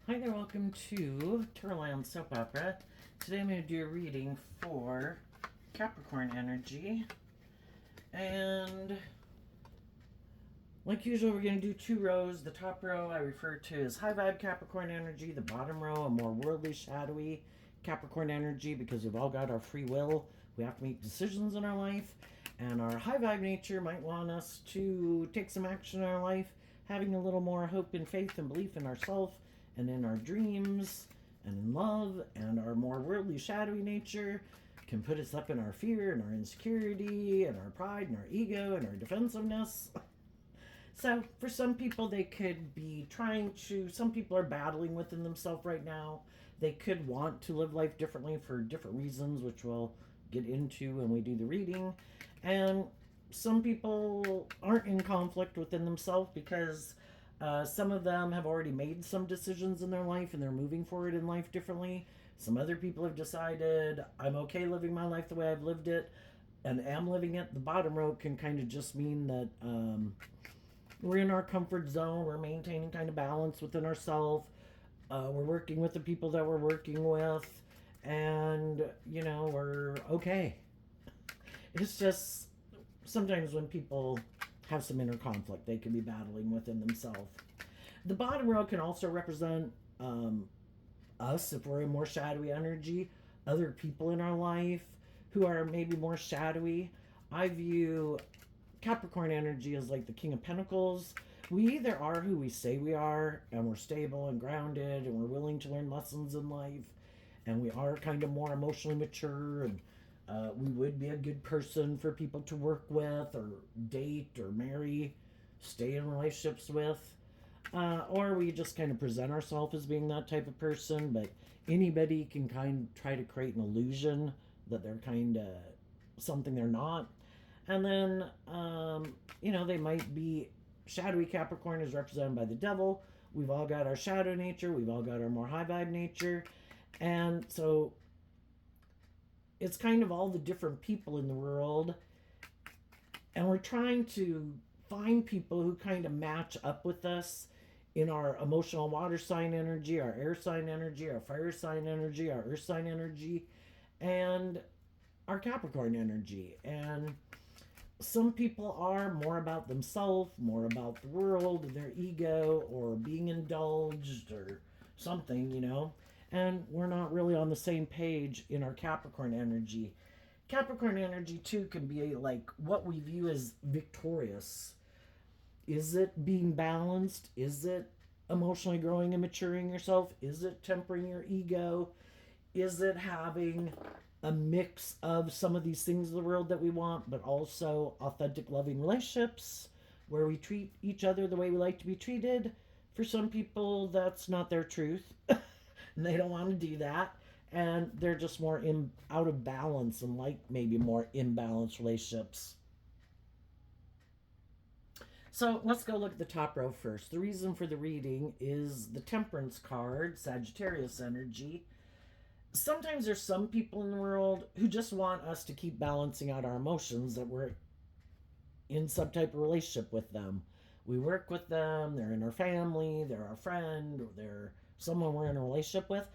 Hi there, welcome to Turland Soap Opera. Today I'm going to do a reading for Capricorn energy. And like usual, we're going to do two rows. The top row I refer to as high vibe Capricorn energy. The bottom row, a more worldly, shadowy Capricorn energy, because we've all got our free will. We have to make decisions in our life. And our high vibe nature might want us to take some action in our life, having a little more hope and faith and belief in ourselves and in our dreams and in love. And our more worldly, shadowy nature can put us up in our fear and our insecurity and our pride and our ego and our defensiveness. So for some people, they could be some people are battling within themselves right now. They could want to live life differently for different reasons, which we'll get into when we do the reading. And some people aren't in conflict within themselves because some of them have already made some decisions in their life and they're moving forward in life differently. Some other people have decided, I'm okay living my life the way I've lived it and am living it. The bottom row can kind of just mean that we're in our comfort zone. We're maintaining kind of balance within ourselves. We're working with the people that we're working with. And, we're okay. It's just sometimes when people have some inner conflict, they can be battling within themselves. The bottom row can also represent us if we're in more shadowy energy, other people in our life who are maybe more shadowy. I view Capricorn energy as like the King of Pentacles. We either are who we say we are, and we're stable and grounded, and we're willing to learn lessons in life, and we are kind of more emotionally mature, and we would be a good person for people to work with, or date, or marry, stay in relationships with. Or we just kind of present ourselves as being that type of person, but anybody can kind of try to create an illusion that they're kind of something they're not. And then, they might be shadowy. Capricorn is represented by the devil. We've all got our shadow nature. We've all got our more high vibe nature. And so it's kind of all the different people in the world. And we're trying to find people who kind of match up with us in our emotional water sign energy, our air sign energy, our fire sign energy, our earth sign energy, and our Capricorn energy. And some people are more about themselves, more about the world, their ego, or being indulged, or something. And we're not really on the same page in our Capricorn energy. Capricorn energy, too, can be like what we view as victorious. Is it being balanced? Is it emotionally growing and maturing yourself? Is it tempering your ego? Is it having a mix of some of these things in the world that we want, but also authentic, loving relationships where we treat each other the way we like to be treated? For some people, that's not their truth. And they don't want to do that. And they're just more out of balance and like maybe more imbalanced relationships. So let's go look at the top row first. The reason for the reading is the Temperance card, Sagittarius energy. Sometimes there's some people in the world who just want us to keep balancing out our emotions, that we're in some type of relationship with them. We work with them, they're in our family, they're our friend, or they're someone we're in a relationship with.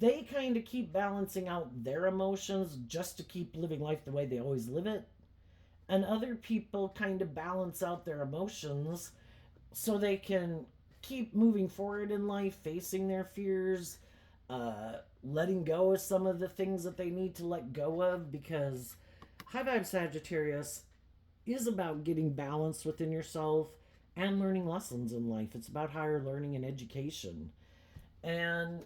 They kind of keep balancing out their emotions just to keep living life the way they always live it. And other people kind of balance out their emotions so they can keep moving forward in life, facing their fears, letting go of some of the things that they need to let go of, because high vibe Sagittarius is about getting balanced within yourself and learning lessons in life. It's about higher learning and education. And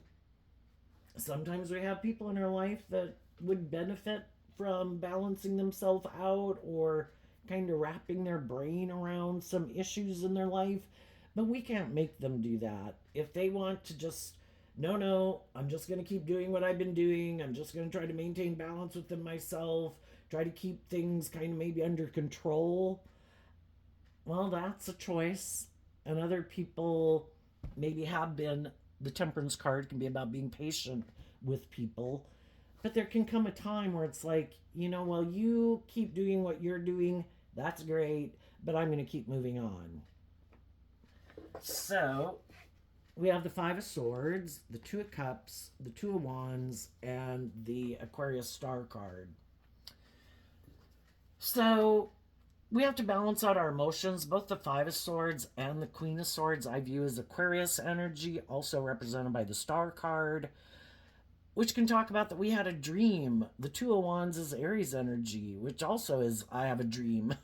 sometimes we have people in our life that would benefit from balancing themselves out, or kind of wrapping their brain around some issues in their life. But we can't make them do that. If they want to just, no, I'm just going to keep doing what I've been doing. I'm just going to try to maintain balance within myself, try to keep things kind of maybe under control. Well, that's a choice. And other people maybe have been. The Temperance card can be about being patient with people. But there can come a time where it's like, well, you keep doing what you're doing. That's great. But I'm going to keep moving on. So we have the Five of Swords, the Two of Cups, the Two of Wands, and the Aquarius star card. So we have to balance out our emotions. Both the Five of Swords and the Queen of Swords I view as Aquarius energy, also represented by the star card, which can talk about that we had a dream. The Two of Wands is Aries energy, which also is I have a dream.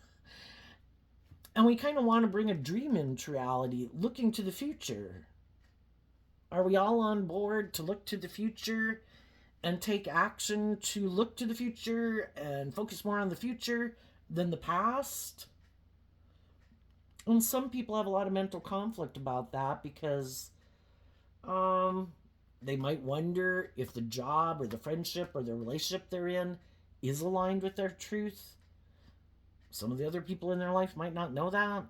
And we kind of want to bring a dream into reality, looking to the future. Are we all on board to look to the future and take action to look to the future and focus more on the future than the past? And some people have a lot of mental conflict about that because they might wonder if the job or the friendship or the relationship they're in is aligned with their truth. Some of the other people in their life might not know that.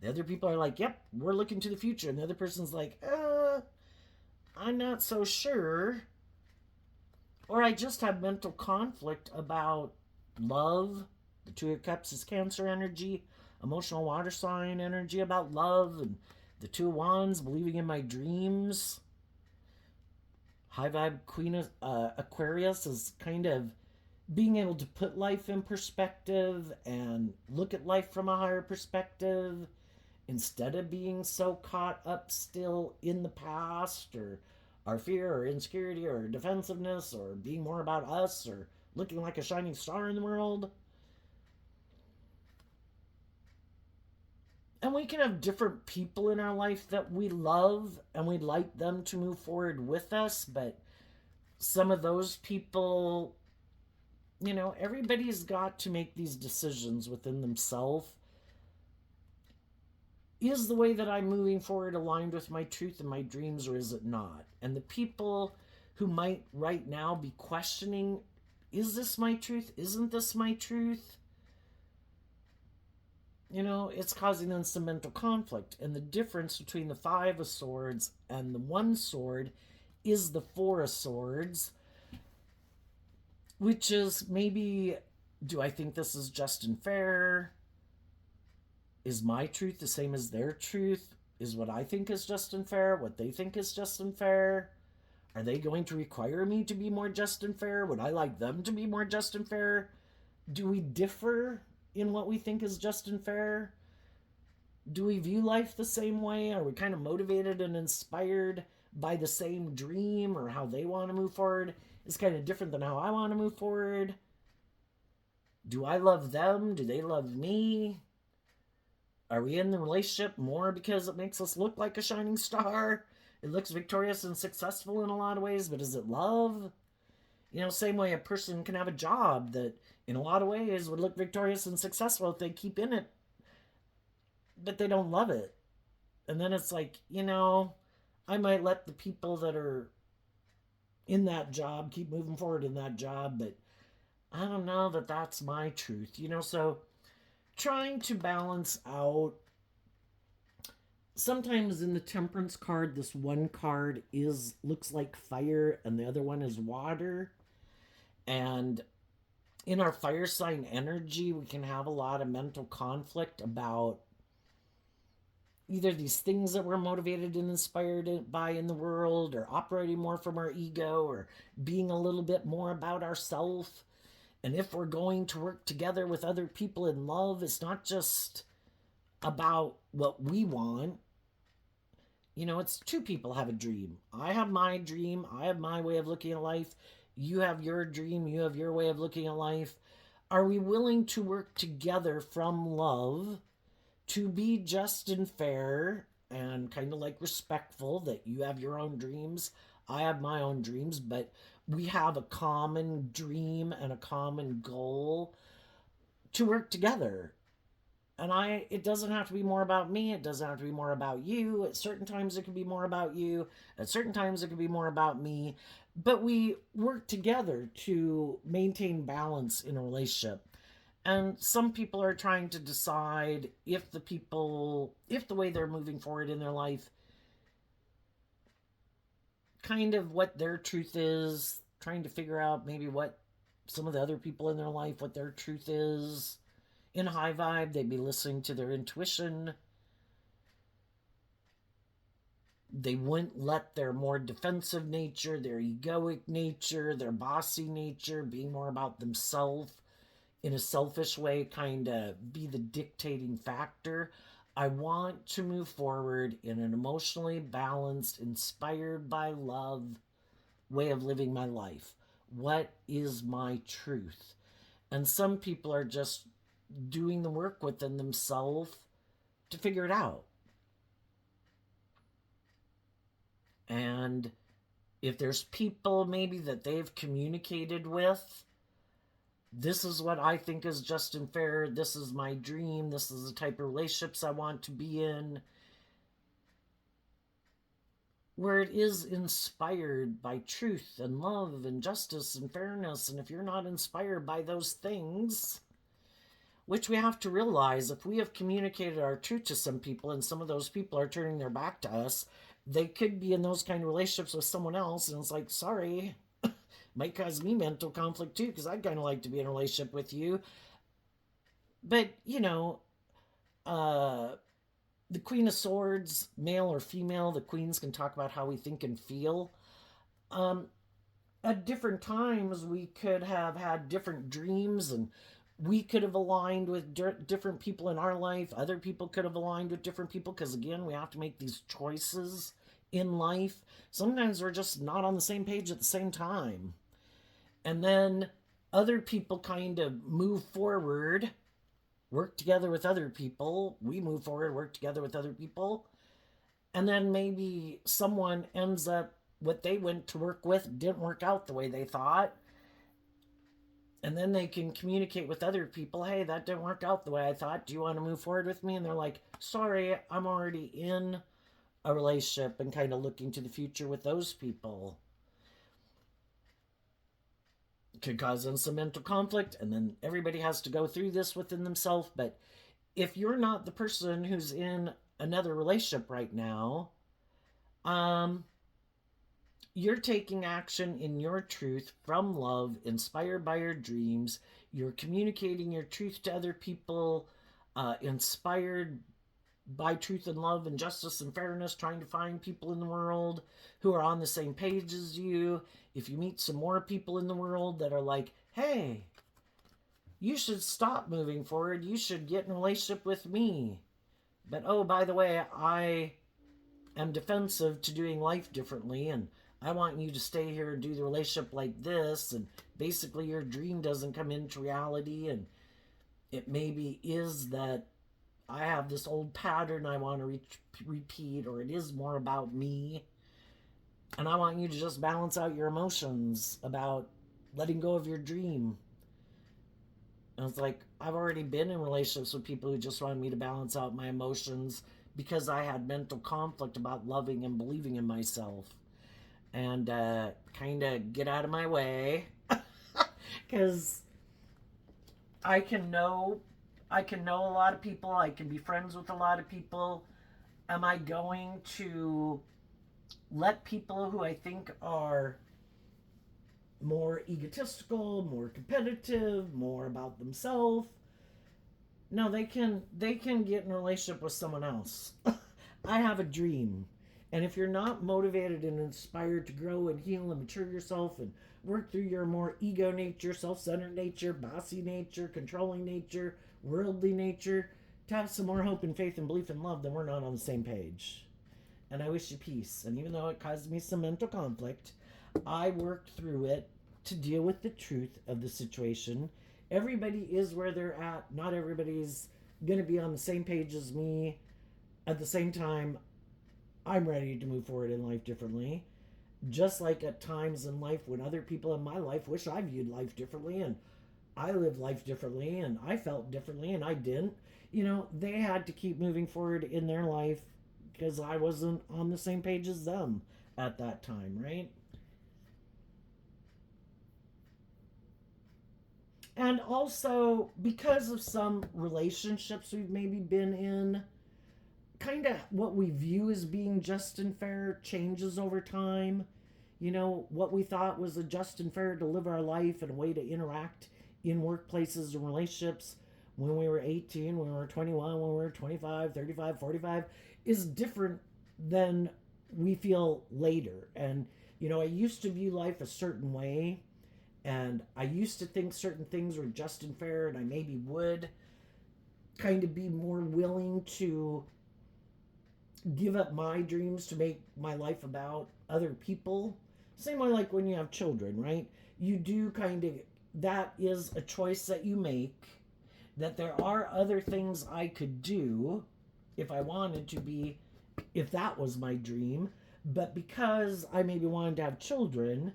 The other people are like, yep, we're looking to the future. And the other person's like, I'm not so sure. Or I just have mental conflict about love. The Two of Cups is Cancer energy, emotional water sign energy about love, and the Two of Wands, believing in my dreams. High vibe Queen of Aquarius is kind of being able to put life in perspective and look at life from a higher perspective instead of being so caught up still in the past or our fear or insecurity or defensiveness or being more about us or looking like a shining star in the world. And we can have different people in our life that we love and we'd like them to move forward with us, but some of those people, everybody's got to make these decisions within themselves. Is the way that I'm moving forward aligned with my truth and my dreams, or is it not? And the people who might right now be questioning, is this my truth? Isn't this my truth? It's causing them some mental conflict. And the difference between the Five of Swords and the One Sword is the Four of Swords, which is maybe, do I think this is just and fair? Is my truth the same as their truth? Is what I think is just and fair what they think is just and fair? Are they going to require me to be more just and fair? Would I like them to be more just and fair? Do we differ in what we think is just and fair? Do we view life the same way? Are we kind of motivated and inspired by the same dream, or how they want to move forward is kind of different than how I want to move forward? Do I love them? Do they love me? Are we in the relationship more because it makes us look like a shining star? It looks victorious and successful in a lot of ways, but is it love? Same way a person can have a job that in a lot of ways would look victorious and successful if they keep in it, but they don't love it. And then it's like, I might let the people that are in that job keep moving forward in that job, but I don't know that that's my truth, so trying to balance out. Sometimes in the Temperance card, this one card looks like fire and the other one is water. And in our fire sign energy, we can have a lot of mental conflict about either these things that we're motivated and inspired by in the world, or operating more from our ego, or being a little bit more about ourselves. And if we're going to work together with other people in love, it's not just about what we want. It's two people have a dream. I have my dream. I have my way of looking at life. You have your dream. You have your way of looking at life. Are we willing to work together from love to be just and fair and kind of like respectful that you have your own dreams, I have my own dreams, but we have a common dream and a common goal to work together? And it doesn't have to be more about me. It doesn't have to be more about you. At certain times it can be more about you. At certain times it can be more about me. But we work together to maintain balance in a relationship. And some people are trying to decide if the way they're moving forward in their life, kind of what their truth is, trying to figure out maybe what some of the other people in their life, what their truth is. In high vibe, they'd be listening to their intuition. They wouldn't let their more defensive nature, their egoic nature, their bossy nature, being more about themselves in a selfish way, kind of be the dictating factor. I want to move forward in an emotionally balanced, inspired by love way of living my life. What is my truth? And some people are just doing the work within themselves to figure it out. And if there's people maybe that they've communicated with, this is what I think is just and fair, this is my dream, this is the type of relationships I want to be in, where it is inspired by truth and love and justice and fairness. And if you're not inspired by those things, which we have to realize, if we have communicated our truth to some people and some of those people are turning their back to us, they could be in those kind of relationships with someone else, and it's like, sorry, might cause me mental conflict too, because I'd kind of like to be in a relationship with you. But, the Queen of Swords, male or female, the queens can talk about how we think and feel. At different times, we could have had different dreams, and we could have aligned with different people in our life. Other people could have aligned with different people, because again, we have to make these choices in life. Sometimes we're just not on the same page at the same time. And then other people kind of move forward, work together with other people. We move forward, work together with other people. And then maybe someone ends up, what they went to work with didn't work out the way they thought. And then they can communicate with other people, hey, that didn't work out the way I thought. Do you want to move forward with me? And they're like, sorry, I'm already in a relationship, and kind of looking to the future with those people. Could cause them some mental conflict, and then everybody has to go through this within themselves. But if you're not the person who's in another relationship right now, you're taking action in your truth from love, inspired by your dreams. You're communicating your truth to other people, inspired by truth and love and justice and fairness, trying to find people in the world who are on the same page as you. If you meet some more people in the world that are like, hey, you should stop moving forward, you should get in a relationship with me. But oh, by the way, I am defensive to doing life differently, and I want you to stay here and do the relationship like this, and basically your dream doesn't come into reality, and it maybe is that I have this old pattern I want to repeat, or it is more about me. And I want you to just balance out your emotions about letting go of your dream. And it's like, I've already been in relationships with people who just wanted me to balance out my emotions because I had mental conflict about loving and believing in myself. And kind of get out of my way. Because I can know a lot of people. I can be friends with a lot of people. Am I going to let people who I think are more egotistical, more competitive, more about themselves? No, they can get in a relationship with someone else. I have a dream. And if you're not motivated and inspired to grow and heal and mature yourself and work through your more ego nature, self-centered nature, bossy nature, controlling nature, worldly nature, to have some more hope and faith and belief and love, then we're not on the same page. And I wish you peace. And even though it caused me some mental conflict, I worked through it to deal with the truth of the situation. Everybody is where they're at. Not everybody's going to be on the same page as me. At the same time, I'm ready to move forward in life differently. Just like at times in life when other people in my life wish I viewed life differently, and I lived life differently, and I felt differently, and I didn't. They had to keep moving forward in their life because I wasn't on the same page as them at that time, right? And also, because of some relationships we've maybe been in, kind of what we view as being just and fair changes over time. What we thought was a just and fair to live our life and a way to interact in workplaces and relationships when we were 18, when we were 21, when we were 25, 35, 45 is different than we feel later. And, I used to view life a certain way, and I used to think certain things were just and fair, and I maybe would kind of be more willing to give up my dreams to make my life about other people. Same way like when you have children, right? You do kind of, that is a choice that you make, that there are other things I could do if I wanted to be, if that was my dream. But because I maybe wanted to have children,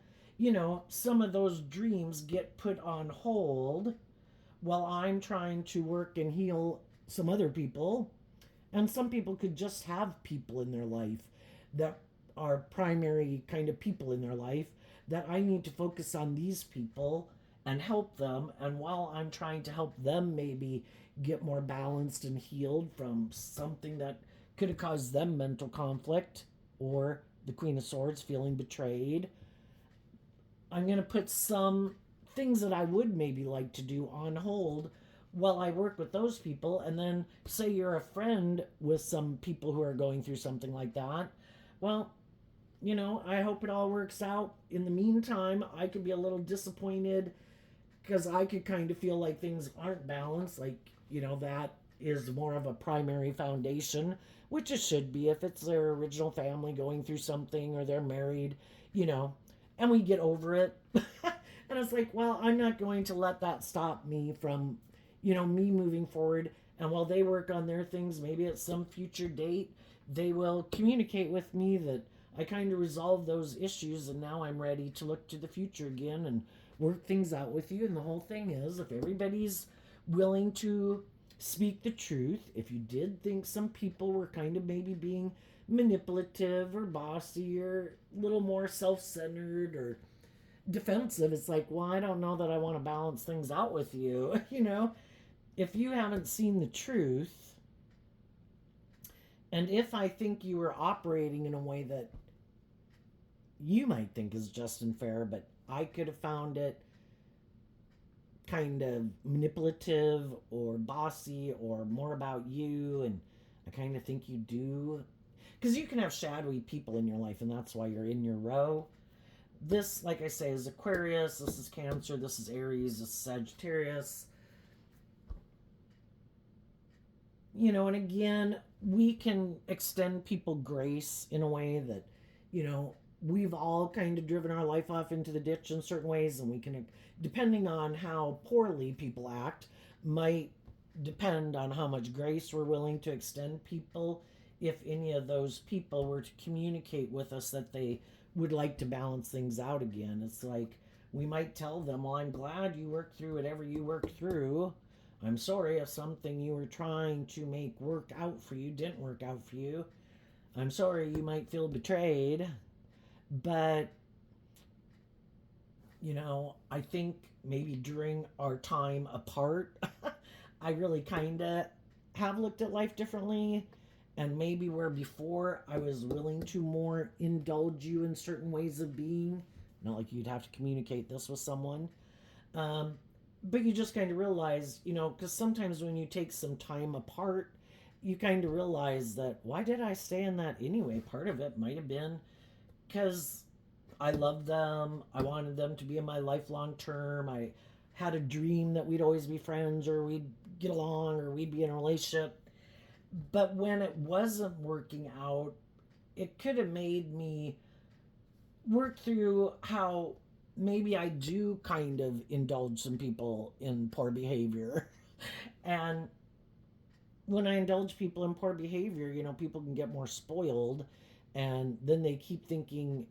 some of those dreams get put on hold while I'm trying to work and heal some other people. And some people could just have people in their life that are primary kind of people in their life, that I need to focus on these people and help them. And while I'm trying to help them maybe get more balanced and healed from something that could have caused them mental conflict, or the Queen of Swords feeling betrayed, I'm going to put some things that I would maybe like to do on hold while I work with those people. And then, say you're a friend with some people who are going through something like that. Well, I hope it all works out. In the meantime, I could be a little disappointed because I could kind of feel like things aren't balanced. Like, that is more of a primary foundation, which it should be if it's their original family going through something, or they're married, you know, and we get over it. And it's like, well, I'm not going to let that stop me from, me moving forward. And while they work on their things, maybe at some future date, they will communicate with me that I kind of resolved those issues, and now I'm ready to look to the future again and work things out with you. And the whole thing is, if everybody's willing to speak the truth, if you did think some people were kind of maybe being manipulative or bossy or a little more self centered or defensive, it's like, well, I don't know that I want to balance things out with you. If you haven't seen the truth, and if I think you were operating in a way that you might think is just and fair, but I could have found it kind of manipulative or bossy or more about you, and I kind of think you do. Because you can have shadowy people in your life, and that's why you're in your row. This, like I say, is Aquarius, this is Cancer, this is Aries, this is Sagittarius. And again, we can extend people grace in a way that, we've all kind of driven our life off into the ditch in certain ways, and we can, depending on how poorly people act, might depend on how much grace we're willing to extend people. If any of those people were to communicate with us that they would like to balance things out again, it's like we might tell them, well, I'm glad you worked through whatever you worked through. I'm sorry if something you were trying to make work out for you didn't work out for you. I'm sorry you might feel betrayed. But, I think maybe during our time apart, I really kind of have looked at life differently. And maybe where before I was willing to more indulge you in certain ways of being, not like you'd have to communicate this with someone. But you just kind of realize, because sometimes when you take some time apart, you kind of realize that, why did I stay in that anyway? Part of it might have been because I loved them. I wanted them to be in my life long term. I had a dream that we'd always be friends, or we'd get along, or we'd be in a relationship. But when it wasn't working out, it could have made me work through how maybe I do kind of indulge some people in poor behavior. And when I indulge people in poor behavior, people can get more spoiled, and then they keep thinking,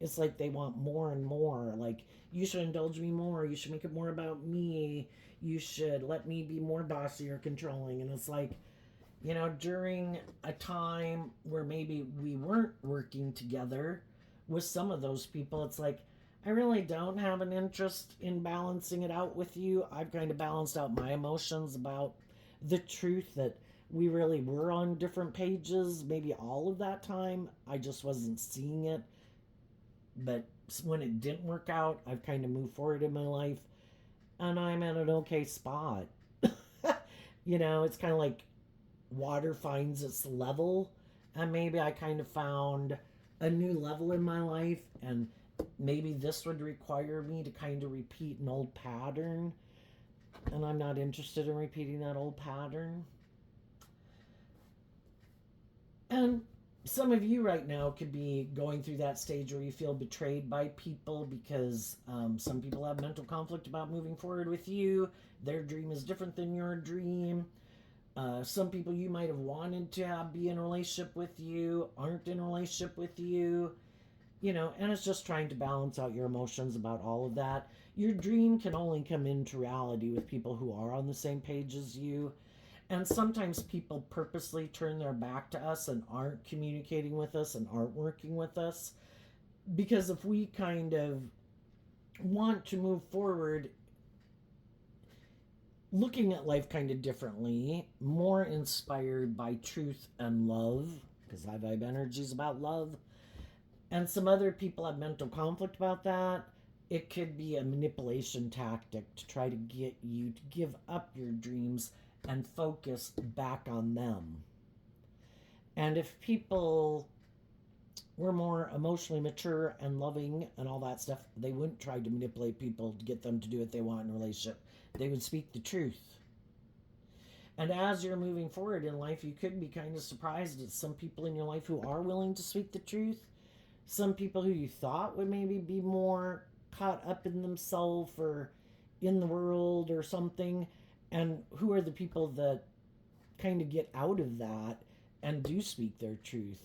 it's like they want more and more. Like, you should indulge me more. You should make it more about me. You should let me be more bossy or controlling. And it's like, during a time where maybe we weren't working together with some of those people, it's like, I really don't have an interest in balancing it out with you. I've kind of balanced out my emotions about the truth that we really were on different pages, maybe all of that time. I just wasn't seeing it. But when it didn't work out, I've kind of moved forward in my life, and I'm at an okay spot. It's kind of like water finds its level, and maybe I kind of found a new level in my life, and maybe this would require me to kind of repeat an old pattern, and I'm not interested in repeating that old pattern. And some of you right now could be going through that stage where you feel betrayed by people because some people have mental conflict about moving forward with you. Their dream is different than your dream. Some people you might have wanted to have be in a relationship with you aren't in a relationship with you. And it's just trying to balance out your emotions about all of that. Your dream can only come into reality with people who are on the same page as you. And sometimes people purposely turn their back to us and aren't communicating with us and aren't working with us. Because if we kind of want to move forward, looking at life kind of differently, more inspired by truth and love, because high vibe energy is about love, and some other people have mental conflict about that, it could be a manipulation tactic to try to get you to give up your dreams and focus back on them. And if people were more emotionally mature and loving and all that stuff, they wouldn't try to manipulate people to get them to do what they want in a relationship. They would speak the truth. And as you're moving forward in life, you could be kind of surprised at some people in your life who are willing to speak the truth. Some people who you thought would maybe be more caught up in themselves or in the world or something, and who are the people that kind of get out of that and do speak their truth.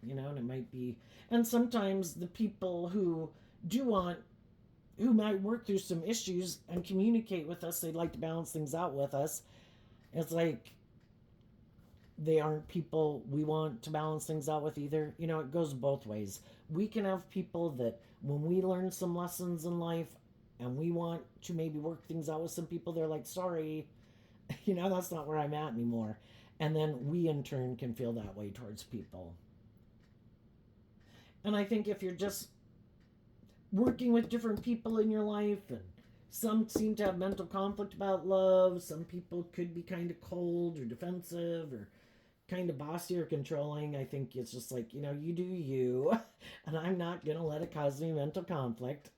And it might be, and sometimes the people who do want, who might work through some issues and communicate with us, they'd like to balance things out with us. It's like they aren't people we want to balance things out with either. It goes both ways. We can have people that when we learn some lessons in life and we want to maybe work things out with some people, they're like, sorry, that's not where I'm at anymore. And then we in turn can feel that way towards people. And I think if you're just working with different people in your life, and some seem to have mental conflict about love, some people could be kind of cold or defensive or kind of bossy or controlling. I think it's just like, you do you, and I'm not going to let it cause me mental conflict.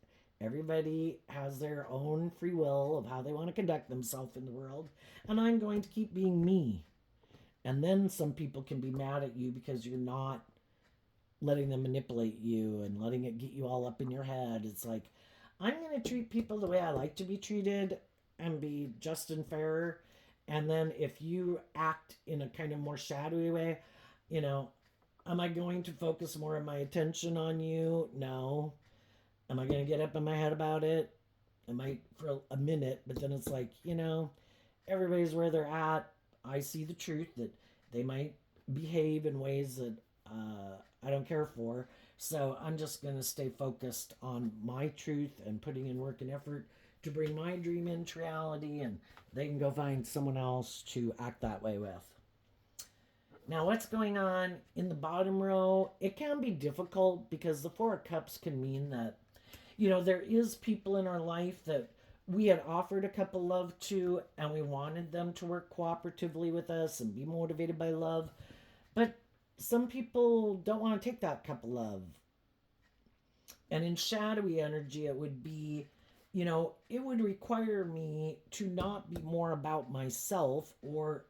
Everybody has their own free will of how they want to conduct themselves in the world, and I'm going to keep being me. And then some people can be mad at you because you're not letting them manipulate you and letting it get you all up in your head. It's like, I'm going to treat people the way I like to be treated and be just and fair. And then if you act in a kind of more shadowy way, am I going to focus more of my attention on you? No. Am I going to get up in my head about it? I might for a minute, but then it's like, everybody's where they're at. I see the truth that they might behave in ways that I don't care for. So I'm just going to stay focused on my truth and putting in work and effort to bring my dream into reality, and they can go find someone else to act that way with. Now, what's going on in the bottom row? It can be difficult because the Four of Cups can mean that, there is people in our life that we had offered a cup of love to, and we wanted them to work cooperatively with us and be motivated by love. But some people don't want to take that cup of love. And in shadowy energy, it would be, it would require me to not be more about myself or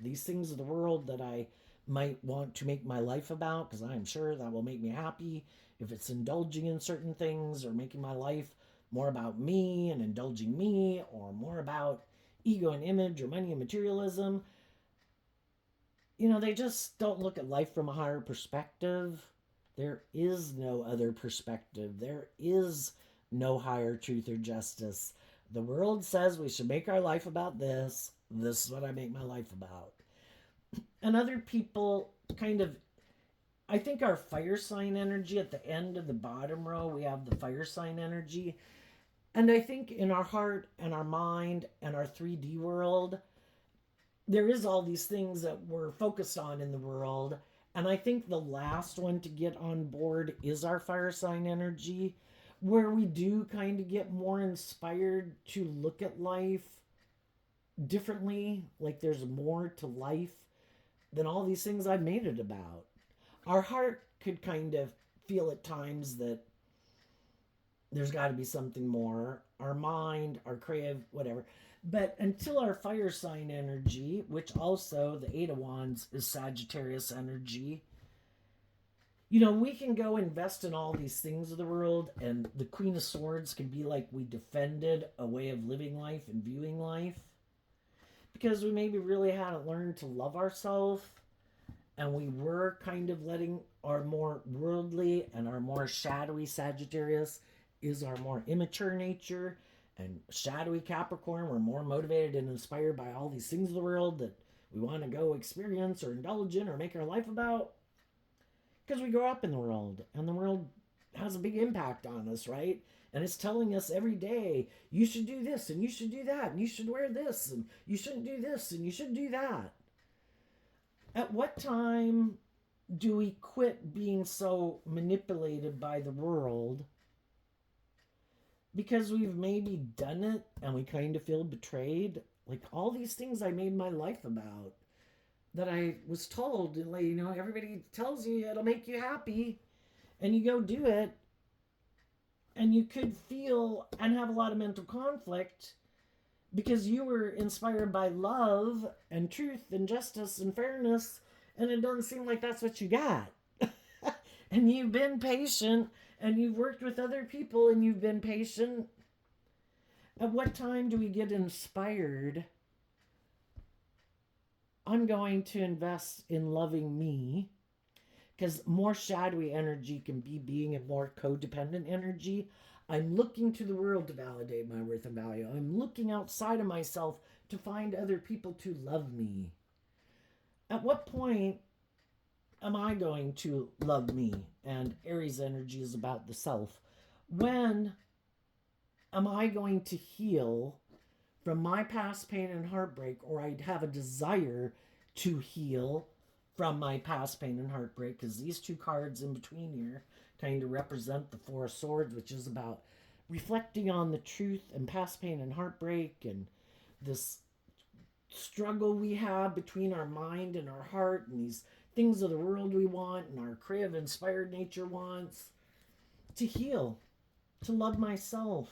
these things of the world that I might want to make my life about, because I'm sure that will make me happy if it's indulging in certain things or making my life more about me and indulging me, or more about ego and image or money and materialism. They just don't look at life from a higher perspective. There is no other perspective. There is no higher truth or justice. The world says we should make our life about this. This is what I make my life about. And other people kind of, I think our fire sign energy at the end of the bottom row, we have the fire sign energy. And I think in our heart and our mind and our 3D world, there is all these things that we're focused on in the world. And I think the last one to get on board is our fire sign energy, where we do kind of get more inspired to look at life differently. Like there's more to life than all these things I've made it about. Our heart could kind of feel at times that there's got to be something more. Our mind, our creative, whatever. But until our fire sign energy, which also the Eight of Wands is Sagittarius energy, we can go invest in all these things of the world, and the Queen of Swords can be like we defended a way of living life and viewing life because we maybe really hadn't learned to love ourselves, and we were kind of letting our more worldly and our more shadowy Sagittarius is our more immature nature, and shadowy Capricorn, we're more motivated and inspired by all these things of the world that we want to go experience or indulge in or make our life about. Because we grow up in the world, and the world has a big impact on us, right? And it's telling us every day, you should do this, and you should do that, and you should wear this, and you shouldn't do this, and you should do that. At what time do we quit being so manipulated by the world because we've maybe done it and we kind of feel betrayed? Like all these things I made my life about that I was told, like, everybody tells you it'll make you happy, and you go do it, and you could feel and have a lot of mental conflict because you were inspired by love and truth and justice and fairness, and it doesn't seem like that's what you got. And you've been patient, and you've worked with other people, and you've been patient. At what time do we get inspired? I'm going to invest in loving me, because more shadowy energy can be being a more codependent energy. I'm looking to the world to validate my worth and value. I'm looking outside of myself to find other people to love me. At what point am I going to love me? And Aries energy is about the self. When am I going to heal from my past pain and heartbreak, or I'd have a desire to heal from my past pain and heartbreak? Because these two cards in between here kind of represent the Four of Swords, which is about reflecting on the truth and past pain and heartbreak and this struggle we have between our mind and our heart and these things of the world we want and our creative inspired nature wants. To heal, to love myself,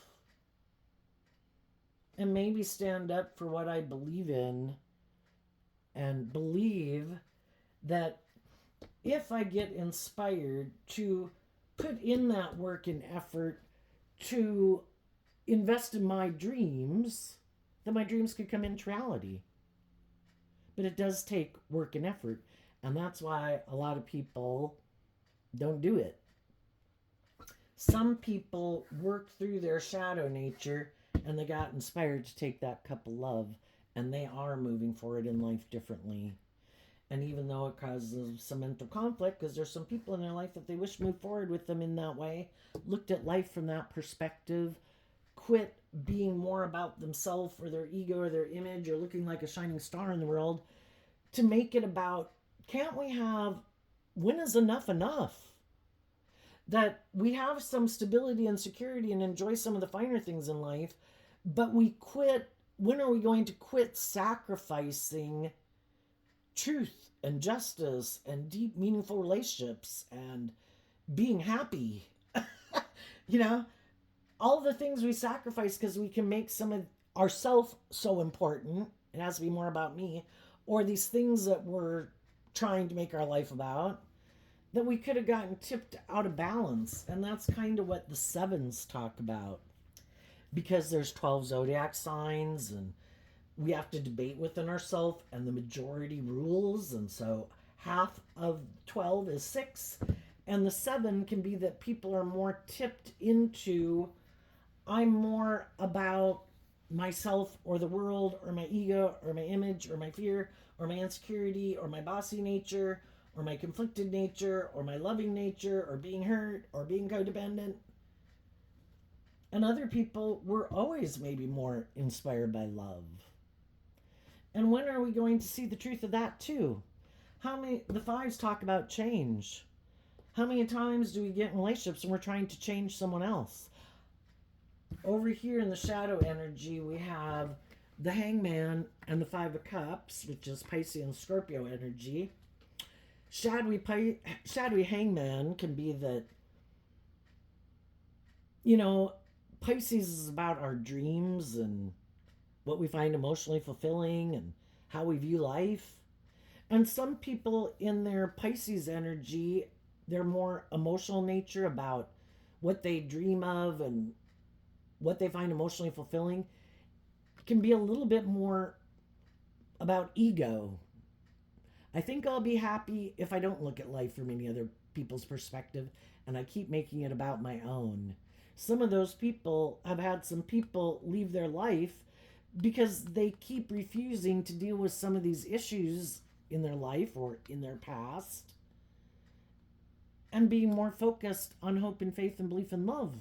and maybe stand up for what I believe in, and believe that if I get inspired to put in that work and effort to invest in my dreams, then my dreams could come into reality. But it does take work and effort, and that's why a lot of people don't do it. Some people work through their shadow nature and they got inspired to take that cup of love, and they are moving forward in life differently. And even though it causes some mental conflict, because there's some people in their life that they wish moved forward with them in that way, looked at life from that perspective, quit being more about themselves or their ego or their image or looking like a shining star in the world, to make it about, can't we have, when is enough enough? That we have some stability and security and enjoy some of the finer things in life, but we quit. When are we going to quit sacrificing truth and justice and deep, meaningful relationships and being happy? All the things we sacrifice because we can make some of ourself so important. It has to be more about me, or these things that we're trying to make our life about, that we could have gotten tipped out of balance. And that's kind of what the sevens talk about. Because there's 12 zodiac signs, and we have to debate within ourselves, and the majority rules. And so half of 12 is 6. And the 7 can be that people are more tipped into, I'm more about myself or the world or my ego or my image or my fear or my insecurity or my bossy nature or my conflicted nature or my loving nature or being hurt or being codependent. And other people were always maybe more inspired by love. And when are we going to see the truth of that too? The fives talk about change. How many times do we get in relationships and we're trying to change someone else? Over here in the shadow energy, we have the Hangman and the Five of Cups, which is Pisces and Scorpio energy. Shadowy Hangman can be that You know, Pisces is about our dreams and what we find emotionally fulfilling and how we view life. And some people in their Pisces energy, they're more emotional nature about what they dream of and what they find emotionally fulfilling, can be a little bit more about ego. I think I'll be happy if I don't look at life from any other people's perspective and I keep making it about my own. Some of those people have had some people leave their life because they keep refusing to deal with some of these issues in their life or in their past and being more focused on hope and faith and belief and love.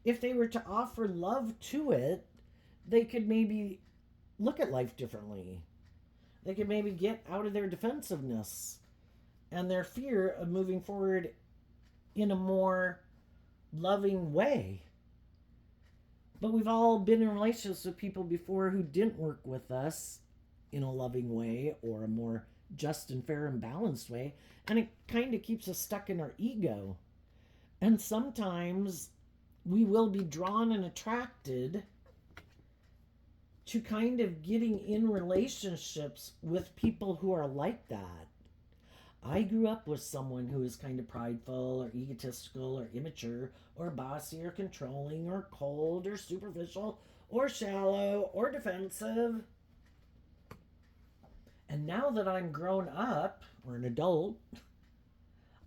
If they were to offer love to it, they could maybe look at life differently. They could maybe get out of their defensiveness and their fear of moving forward in a more loving way. But we've all been in relationships with people before who didn't work with us in a loving way or a more just and fair and balanced way. And it kind of keeps us stuck in our ego. And sometimes we will be drawn and attracted to kind of getting in relationships with people who are like that. I grew up with someone who is kind of prideful or egotistical or immature or bossy or controlling or cold or superficial or shallow or defensive. And now that I'm grown up or an adult,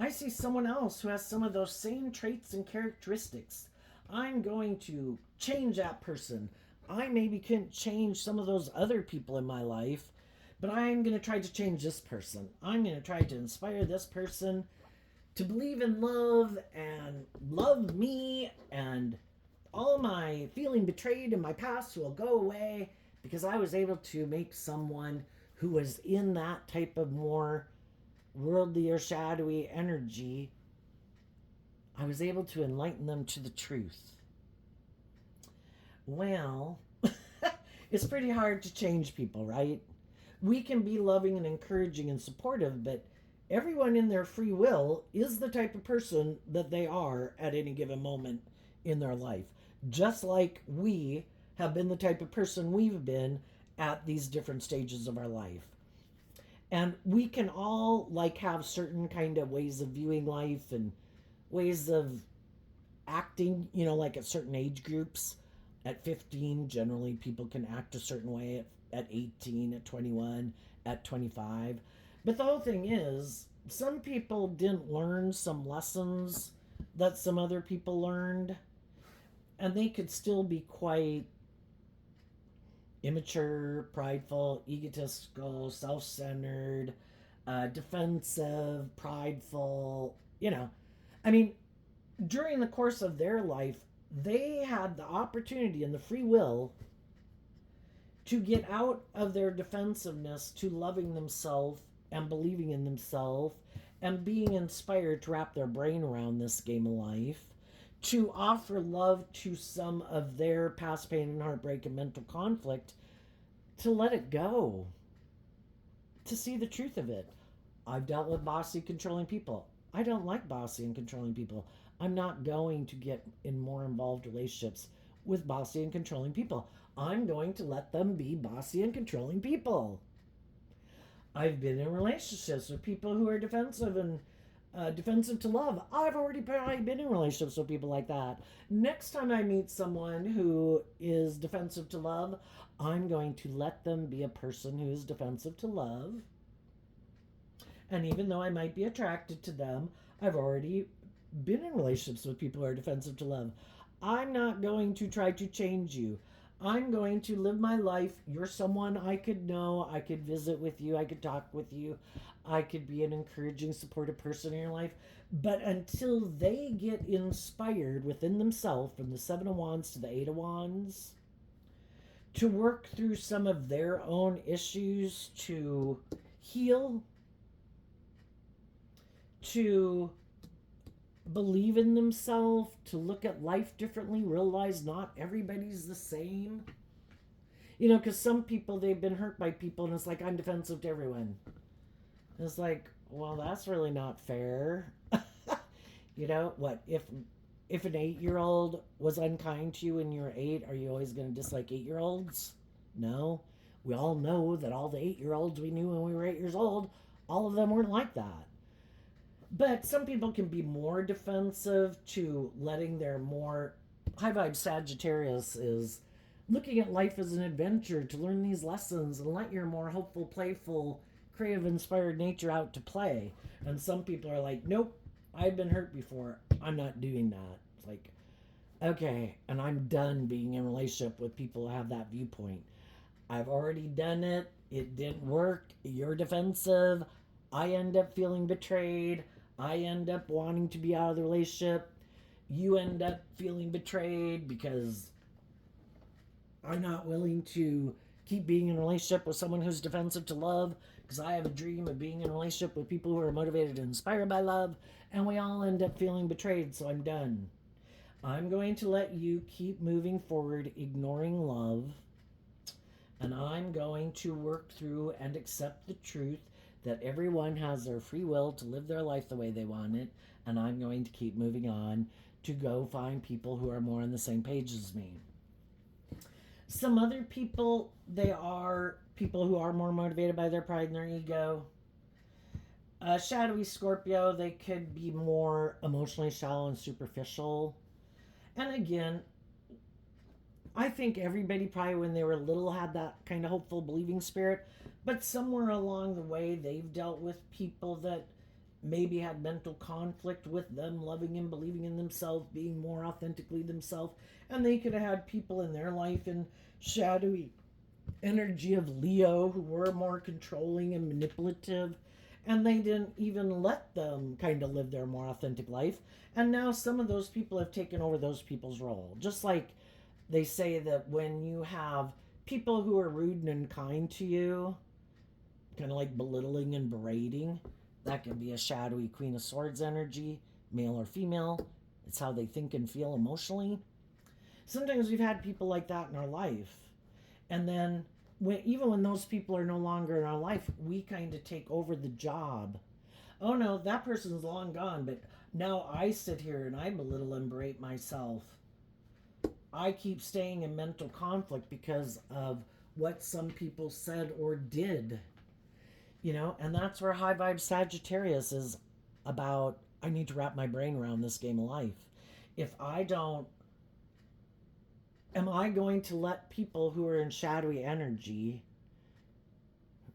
I see someone else who has some of those same traits and characteristics. I'm going to change that person. I maybe couldn't change some of those other people in my life, but I'm going to try to change this person. I'm going to try to inspire this person to believe in love and love me, and all my feeling betrayed in my past will go away because I was able to make someone who was in that type of more worldly or shadowy energy, I was able to enlighten them to the truth. Well, it's pretty hard to change people, right? We can be loving and encouraging and supportive, but everyone in their free will is the type of person that they are at any given moment in their life. Just like we have been the type of person we've been at these different stages of our life. And we can all like have certain kind of ways of viewing life and ways of acting, like at certain age groups. At 15, generally people can act a certain way. At 18, at 21, at 25. But the whole thing is, some people didn't learn some lessons that some other people learned, and they could still be quite immature, prideful, egotistical, self-centered, defensive, prideful. I mean, during the course of their life, they had the opportunity and the free will to get out of their defensiveness to loving themselves and believing in themselves and being inspired to wrap their brain around this game of life, to offer love to some of their past pain and heartbreak and mental conflict, to let it go, to see the truth of it. I've dealt with bossy, controlling people. I don't like bossy and controlling people. I'm not going to get in more involved relationships with bossy and controlling people. I'm going to let them be bossy and controlling people. I've been in relationships with people who are defensive and defensive to love. I've already probably been in relationships with people like that. Next time I meet someone who is defensive to love, I'm going to let them be a person who is defensive to love. And even though I might be attracted to them, I've already been in relationships with people who are defensive to love. I'm not going to try to change you. I'm going to live my life. You're someone I could know. I could visit with you. I could talk with you. I could be an encouraging, supportive person in your life. But until they get inspired within themselves, from the Seven of Wands to the Eight of Wands, to work through some of their own issues, to heal, to believe in themselves, to look at life differently, realize not everybody's the same. Because some people, they've been hurt by people, and it's like, I'm defensive to everyone. And it's like, well, that's really not fair. What if if an 8-year-old was unkind to you when you were 8, are you always going to dislike 8-year-olds? No. We all know that all the 8-year-olds we knew when we were 8 years old, all of them weren't like that. But some people can be more defensive to letting their more high vibe Sagittarius is looking at life as an adventure to learn these lessons and let your more hopeful, playful, creative, inspired nature out to play. And some people are like, nope, I've been hurt before. I'm not doing that. It's like, okay, and I'm done being in a relationship with people who have that viewpoint. I've already done it. It didn't work. You're defensive. I end up feeling betrayed. I end up wanting to be out of the relationship. You end up feeling betrayed because I'm not willing to keep being in a relationship with someone who's defensive to love because I have a dream of being in a relationship with people who are motivated and inspired by love, and we all end up feeling betrayed, so I'm done. I'm going to let you keep moving forward, ignoring love, and I'm going to work through and accept the truth that everyone has their free will to live their life the way they want it, and I'm going to keep moving on to go find people who are more on the same page as me. Some other people, they are people who are more motivated by their pride and their ego. Shadowy Scorpio, they could be more emotionally shallow and superficial. And again, I think everybody probably when they were little had that kind of hopeful believing spirit, but somewhere along the way they've dealt with people that maybe had mental conflict with them loving and believing in themselves, being more authentically themselves, and they could have had people in their life in shadowy energy of Leo who were more controlling and manipulative, and they didn't even let them kind of live their more authentic life, and now some of those people have taken over those people's role. Just like they say that when you have people who are rude and unkind to you, kind of like belittling and berating, that can be a shadowy Queen of Swords energy, male or female. It's how they think and feel emotionally. Sometimes we've had people like that in our life. And then, even when those people are no longer in our life, we kind of take over the job. Oh no, that person's long gone, but now I sit here and I belittle and berate myself. I keep staying in mental conflict because of what some people said or did. And that's where high vibe Sagittarius is about. I need to wrap my brain around this game of life. If I don't, am I going to let people who are in shadowy energy,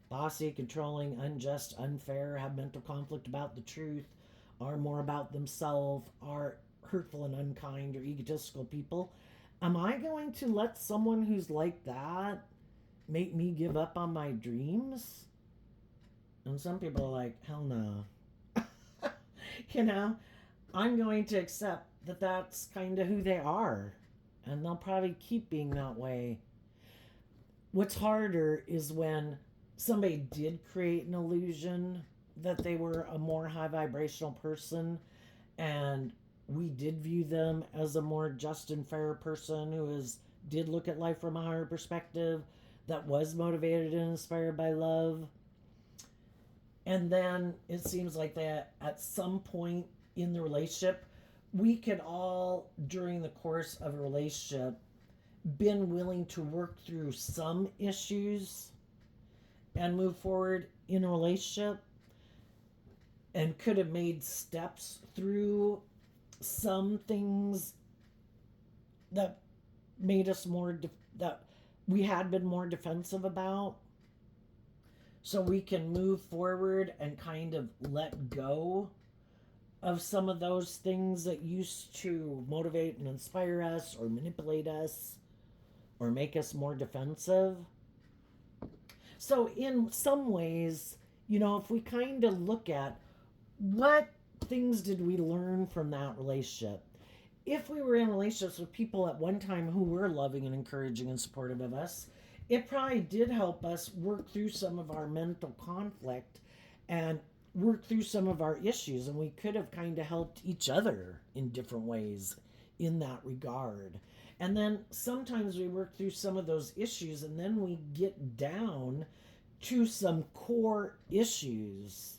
bossy, controlling, unjust, unfair, have mental conflict about the truth, are more about themselves, are hurtful and unkind or egotistical people, am I going to let someone who's like that make me give up on my dreams? And some people are like, hell no. I'm going to accept that that's kind of who they are. And they'll probably keep being that way. What's harder is when somebody did create an illusion that they were a more high vibrational person, and we did view them as a more just and fair person who did look at life from a higher perspective, that was motivated and inspired by love. And then it seems like that at some point in the relationship, we could all, during the course of a relationship, been willing to work through some issues and move forward in a relationship, and could have made steps through some things that made us that we had been more defensive about, so we can move forward and kind of let go of some of those things that used to motivate and inspire us or manipulate us or make us more defensive. So in some ways, if we kind of look at what things did we learn from that relationship, if we were in relationships with people at one time who were loving and encouraging and supportive of us, it probably did help us work through some of our mental conflict and work through some of our issues, and we could have kind of helped each other in different ways in that regard. And then sometimes we work through some of those issues, and then we get down to some core issues.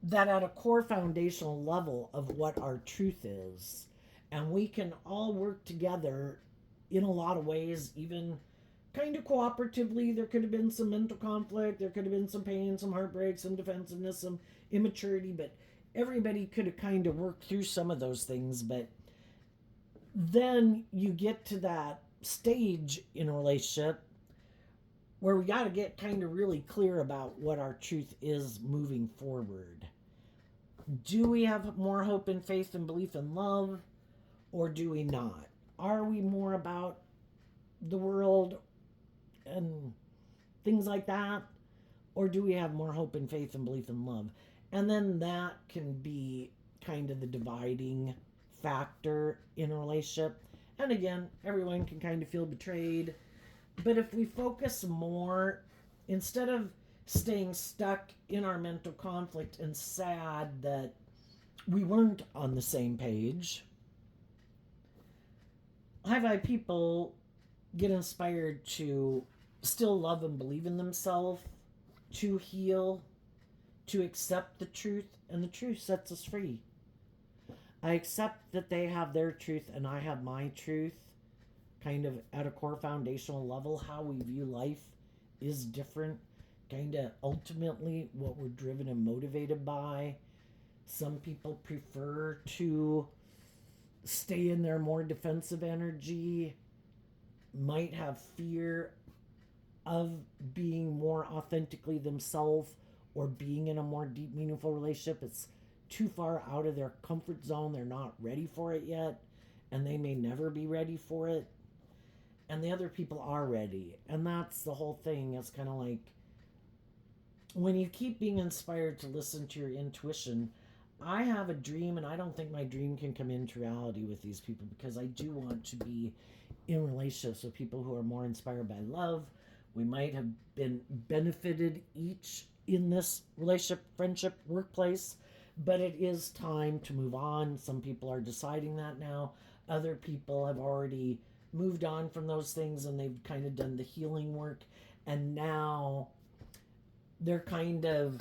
that at a core foundational level of what our truth is. And we can all work together in a lot of ways, even kind of cooperatively. There could have been some mental conflict, there could have been some pain, some heartbreak, some defensiveness, some immaturity, but everybody could have kind of worked through some of those things. But then you get to that stage in a relationship where we got to get kind of really clear about what our truth is moving forward. Do we have more hope and faith and belief in love, or do we not? Are we more about the world and things like that, or do we have more hope and faith and belief in love? And then that can be kind of the dividing factor in a relationship. And again, everyone can kind of feel betrayed. But if we focus more, instead of staying stuck in our mental conflict and sad that we weren't on the same page, high vibe people get inspired to still love and believe in themselves, to heal, to accept the truth, and the truth sets us free. I accept that they have their truth and I have my truth. Kind of at a core foundational level, how we view life is different. Kind of ultimately what we're driven and motivated by. Some people prefer to stay in their more defensive energy, might have fear of being more authentically themselves or being in a more deep, meaningful relationship. It's too far out of their comfort zone. They're not ready for it yet, and they may never be ready for it. And the other people are ready. And that's the whole thing. It's kind of like when you keep being inspired to listen to your intuition. I have a dream, and I don't think my dream can come into reality with these people, because I do want to be in relationships with people who are more inspired by love. We might have been benefited each in this relationship, friendship, workplace, but it is time to move on. Some people are deciding that now. Other people have already moved on from those things and they've kind of done the healing work, and now they're kind of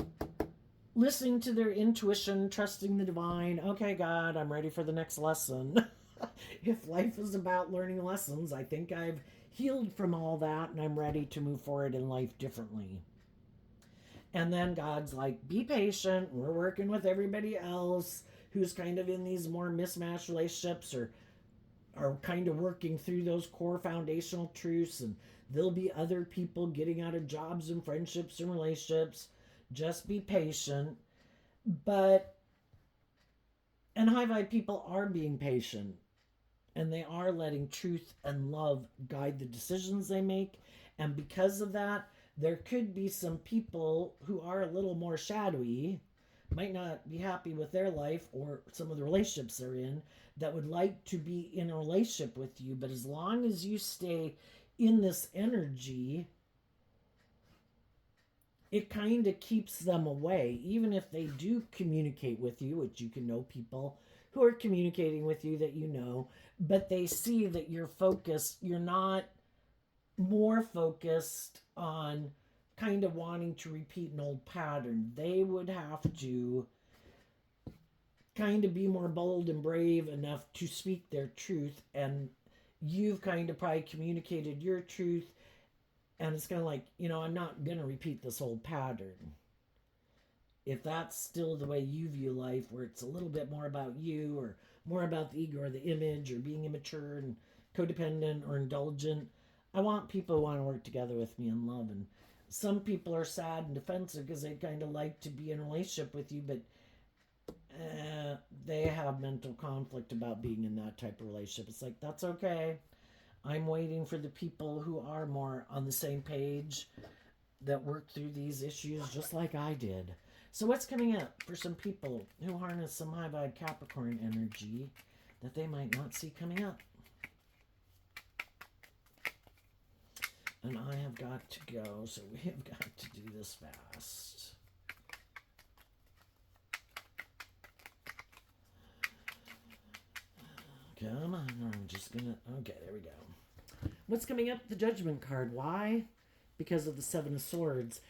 listening to their intuition, trusting the divine. Okay, God, I'm ready for the next lesson. If life is about learning lessons, I think I've healed from all that and I'm ready to move forward in life differently. And then God's like, be patient. We're working with everybody else who's kind of in these more mismatched relationships, or are kind of working through those core foundational truths, and there'll be other people getting out of jobs and friendships and relationships. Just be patient. And high vibe people are being patient, and they are letting truth and love guide the decisions they make. And because of that, there could be some people who are a little more shadowy, might not be happy with their life or some of the relationships they're in, that would like to be in a relationship with you. But as long as you stay in this energy, it kind of keeps them away. Even if they do communicate with you, which you can know people who are communicating with you that you know, but they see that you're focused, you're not more focused on kind of wanting to repeat an old pattern. They would have to kind of be more bold and brave enough to speak their truth, and you've kind of probably communicated your truth, and it's kind of like, I'm not going to repeat this old pattern. If that's still the way you view life, where it's a little bit more about you, or more about the ego or the image, or being immature and codependent or indulgent, I want people who want to work together with me in love. And some people are sad and defensive because they kind of like to be in a relationship with you, but they have mental conflict about being in that type of relationship. It's like, that's okay. I'm waiting for the people who are more on the same page, that work through these issues just like I did. So what's coming up for some people who harness some high vibe Capricorn energy that they might not see coming up? And I have got to go, so we have got to do this fast. Come on, I'm just gonna, okay, there we go. What's coming up? The Judgment card. Why? Because of the Seven of Swords.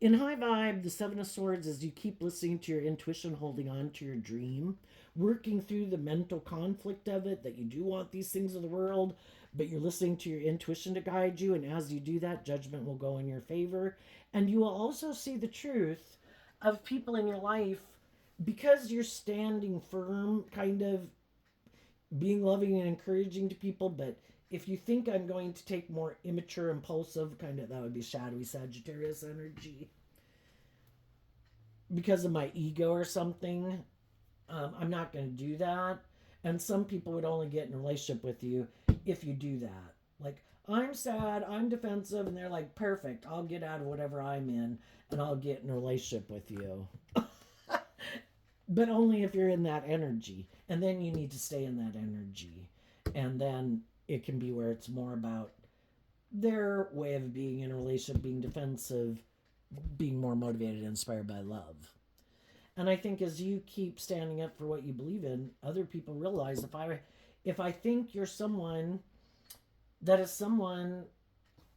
In high vibe, the Seven of Swords is you keep listening to your intuition, holding on to your dream, working through the mental conflict of it, that you do want these things of the world, but you're listening to your intuition to guide you. And as you do that, judgment will go in your favor. And you will also see the truth of people in your life because you're standing firm, kind of being loving and encouraging to people. But if you think I'm going to take more immature, impulsive, kind of, that would be shadowy Sagittarius energy because of my ego or something, I'm not going to do that. And some people would only get in a relationship with you if you do that. Like, I'm sad, I'm defensive, and they're like, perfect, I'll get out of whatever I'm in and I'll get in a relationship with you. But only if you're in that energy. And then you need to stay in that energy. And then it can be where it's more about their way of being in a relationship, being defensive, being more motivated and inspired by love. And I think as you keep standing up for what you believe in, other people realize if I think you're someone that is someone,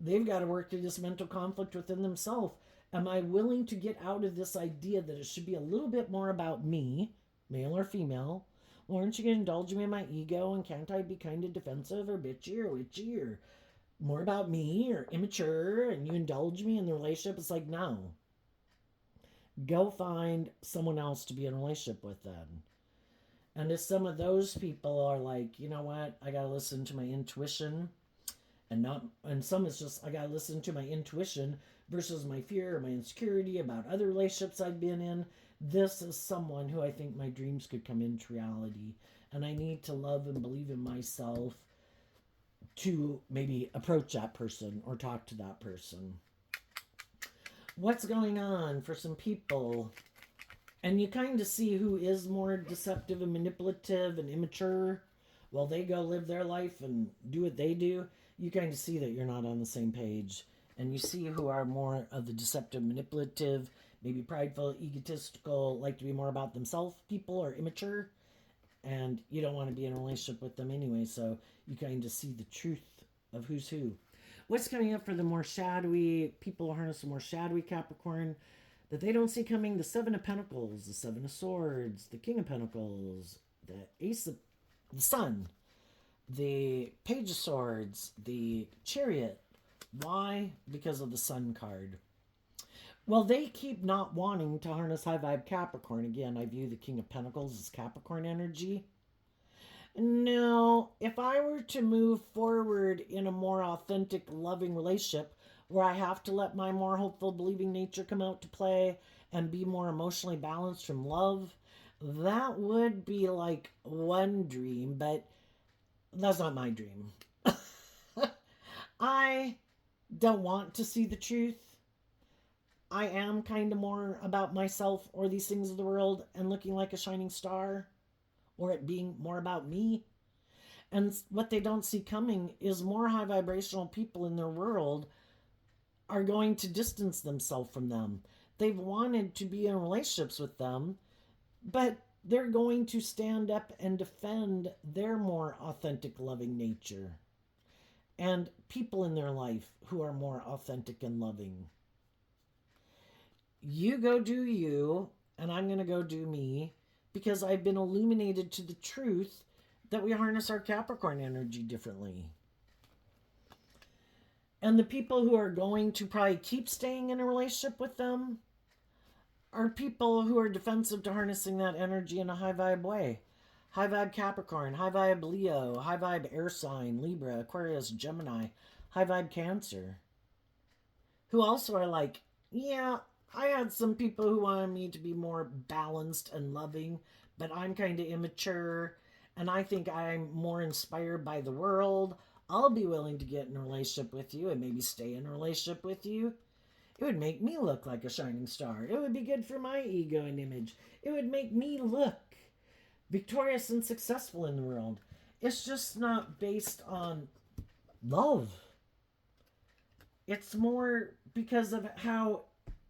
they've got to work through this mental conflict within themselves. Am I willing to get out of this idea that it should be a little bit more about me, male or female? Or aren't you going to indulge me in my ego? And can't I be kind of defensive or bitchy or witchy or more about me or immature? And you indulge me in the relationship? It's like, no. Go find someone else to be in a relationship with then. And if some of those people are like, you know what, I got to listen to my intuition and some is just I gotta listen to my intuition versus my fear or my insecurity about other relationships I've been in. This is someone who I think my dreams could come into reality, and I need to love and believe in myself to maybe approach that person or talk to that person. What's going on for some people? And you kind of see who is more deceptive and manipulative and immature while they go live their life and do what they do. You kind of see that you're not on the same page. And you see who are more of the deceptive, manipulative, maybe prideful, egotistical, like to be more about themselves people or immature. And you don't want to be in a relationship with them anyway. So you kind of see the truth of who's who. What's coming up for the more shadowy, people harness the more shadowy Capricorn that they don't see coming? The Seven of Pentacles, the Seven of Swords, the King of Pentacles, the Ace of the Sun, the Page of Swords, the Chariot. Why? Because of the Sun card. Well, they keep not wanting to harness high vibe Capricorn. Again, I view the King of Pentacles as Capricorn energy. Now, if I were to move forward in a more authentic, loving relationship where I have to let my more hopeful, believing nature come out to play and be more emotionally balanced from love, that would be like one dream, but that's not my dream. I don't want to see the truth. I am kind of more about myself or these things of the world and looking like a shining star, or it being more about me. And what they don't see coming is more high vibrational people in their world are going to distance themselves from them. They've wanted to be in relationships with them, but they're going to stand up and defend their more authentic, loving nature. And people in their life who are more authentic and loving. You go do you, and I'm going to go do me, because I've been illuminated to the truth that we harness our Capricorn energy differently. And the people who are going to probably keep staying in a relationship with them are people who are defensive to harnessing that energy in a high vibe way. High vibe Capricorn, high vibe Leo, high vibe air sign, Libra, Aquarius, Gemini, high vibe Cancer. Who also are like, yeah, I had some people who wanted me to be more balanced and loving, but I'm kind of immature, and I think I'm more inspired by the world. I'll be willing to get in a relationship with you and maybe stay in a relationship with you. It would make me look like a shining star. It would be good for my ego and image. It would make me look victorious and successful in the world. It's just not based on love. It's more because of how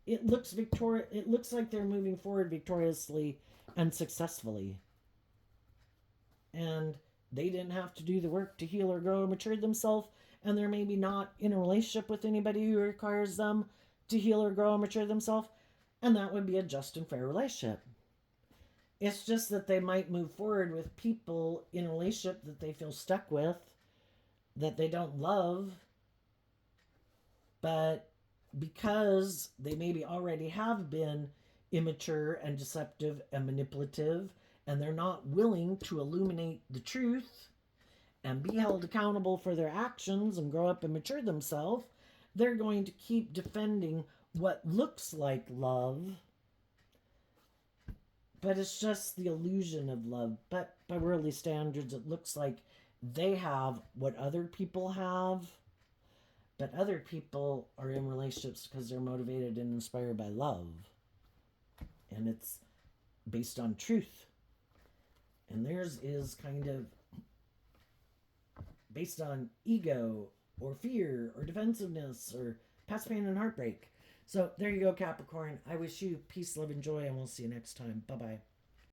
it looks it looks like they're moving forward victoriously and successfully. And they didn't have to do the work to heal or grow or mature themselves, and they're maybe not in a relationship with anybody who requires them to heal or grow and mature themselves, and that would be a just and fair relationship. It's just that they might move forward with people in a relationship that they feel stuck with, that they don't love, but because they maybe already have been immature and deceptive and manipulative, and they're not willing to illuminate the truth and be held accountable for their actions and grow up and mature themselves, they're going to keep defending what looks like love, but it's just the illusion of love. But by worldly standards, it looks like they have what other people have, but other people are in relationships because they're motivated and inspired by love, and it's based on truth. And theirs is kind of based on ego or fear or defensiveness or past pain and heartbreak. So there you go, Capricorn. I wish you peace, love, and joy, and we'll see you next time. Bye-bye.